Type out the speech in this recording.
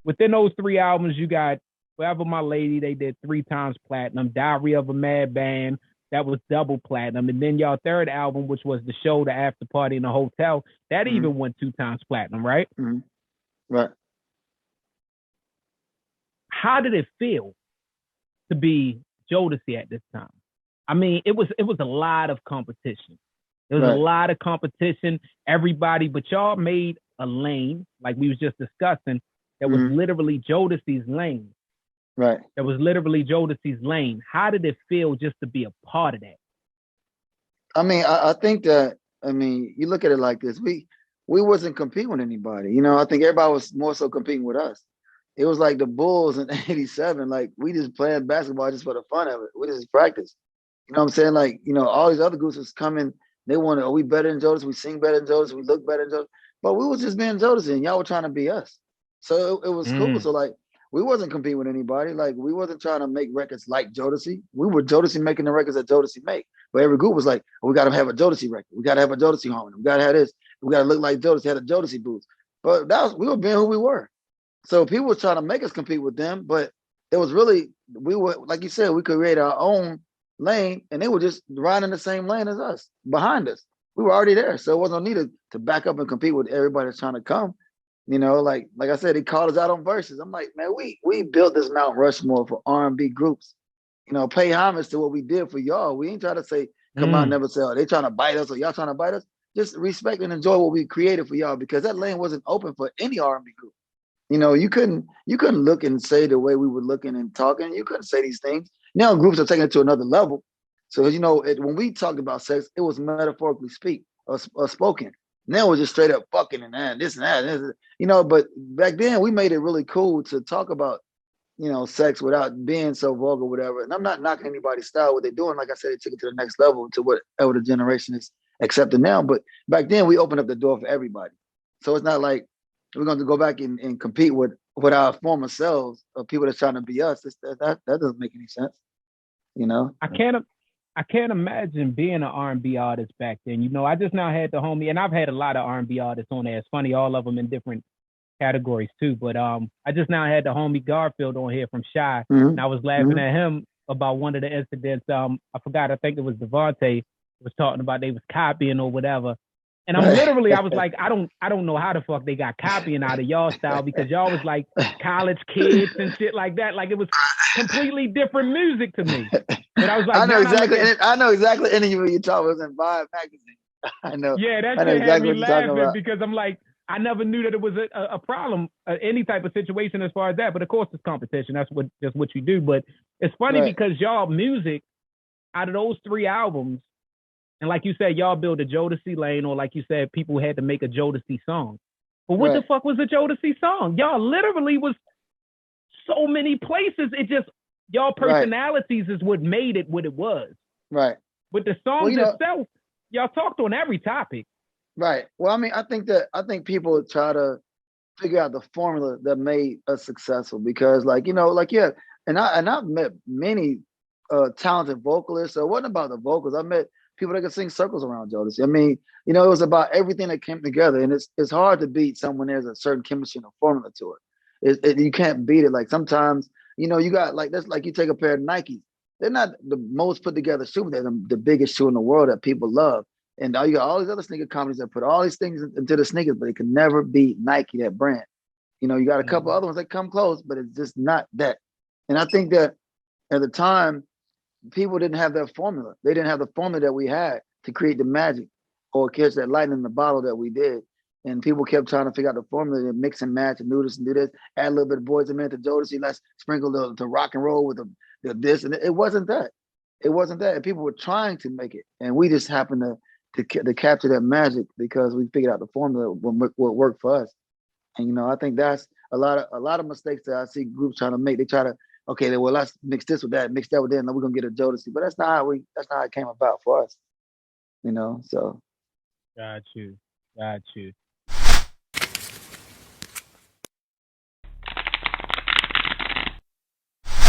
within those 3 albums, you got Forever My Lady, they did 3 times platinum. Diary of a Mad Band, that was double platinum. And then y'all third album, which was the show, the after party in the hotel, that even went 2 times platinum, right? Right. How did it feel to be Jodeci at this time? I mean, it was a lot of competition. There was a lot of competition, everybody, but y'all made a lane, like we was just discussing, that was literally Jodeci's lane. Right. That was literally Jodeci's lane. How did it feel just to be a part of that? I mean, I think that, I mean, you look at it like this. We wasn't competing with anybody. You know, I think everybody was more so competing with us. It was like the Bulls in '87. Like, we just playing basketball just for the fun of it. We just practice. You know what I'm saying? Like, you know, all these other groups was coming. They wanted, are we better than Jodeci? We sing better than Jodeci? We look better than Jodeci? But we was just being Jodeci, and y'all were trying to be us. So it was cool. So, like, we wasn't competing with anybody. Like, we wasn't trying to make records like Jodeci. We were Jodeci making the records that Jodeci make. But every group was like, oh, we got to have a Jodeci record. We got to have a Jodeci harmony. We got to have this. We got to look like Jodeci. Had a Jodeci booth. But we were being who we were. So people were trying to make us compete with them. But it was really, we were, like you said, we created our own lane, and they were just riding the same lane as us, behind us. We were already there. So it wasn't needed to back up and compete with everybody that's trying to come. You know, like I said, he called us out on verses. I'm like, man, we built this Mount Rushmore for R&B groups. You know, pay homage to what we did for y'all. We ain't trying to say, come on, never say, oh, they trying to bite us or y'all trying to bite us. Just respect and enjoy what we created for y'all, because that lane wasn't open for any R&B group. You know, you couldn't look and say the way we were looking and talking. You couldn't say these things. Now groups are taking it to another level. So, you know, when we talked about sex, it was metaphorically spoken. Now we're just straight up fucking and this and that. You know, but back then we made it really cool to talk about, you know, sex without being so vulgar, whatever. And I'm not knocking anybody's style, what they're doing. Like I said, they took it to the next level, to whatever the generation is accepting now. But back then we opened up the door for everybody. So it's not like we're going to go back and compete with our former selves or people that's trying to be us. That doesn't make any sense, you know? I can't imagine being an R&B artist back then. You know, I just now had the homie, and I've had a lot of R&B artists on there. It's funny, all of them in different categories too. But I just now had the homie Garfield on here from Shy, and I was laughing at him about one of the incidents. I forgot. I think it was Devontae was talking about they was copying or whatever. And I'm literally, I was like, I don't know how the fuck they got copying out of y'all style, because y'all was like college kids and shit like that. Like, it was completely different music to me. But I was like, I know exactly. Any of you talk was in Vibe magazine. I know. Yeah, that shit had me laughing, because I'm like, I never knew that it was a problem, any type of situation as far as that. But of course, it's competition. That's just what you do. But it's funny because y'all music, out of those 3 albums, and like you said, y'all built a Jodeci lane, or like you said, people had to make a Jodeci song. But what the fuck was a Jodeci song? Y'all literally was so many places. It just, y'all personalities is what made it what it was. Right. But the songs itself, y'all talked on every topic. Right. Well, I mean, I think people try to figure out the formula that made us successful, because, like, you know, like, yeah, and I've met many talented vocalists. So it wasn't about the vocals. I met people that could sing circles around Jodeci. I mean, you know, it was about everything that came together, and it's hard to beat someone. There's a certain chemistry and a formula to it. You can't beat it. Like, sometimes, you know, you got, like, that's like you take a pair of Nikes. They're not the most put together shoe, but they're the biggest shoe in the world that people love. And now you got all these other sneaker companies that put all these things into the sneakers, but they can never beat Nike, that brand. You know, you got a couple other ones that come close, but it's just not that. And I think that at the time, people didn't have that formula. They didn't have the formula that we had to create the magic or catch that lightning in the bottle that we did. And people kept trying to figure out the formula and mix and match and do this and do this, add a little bit of Boys and Men to Jodeci, let's sprinkle the rock and roll with the this. And it wasn't that. It wasn't that. And people were trying to make it. And we just happened to capture that magic because we figured out the formula what worked for us. And, you know, I think that's a lot of mistakes that I see groups trying to make. They try to, okay, well, let's mix this with that, mix that with that, and then we're gonna get a Jodeci. But that's not how it came about for us. You know, so Got you.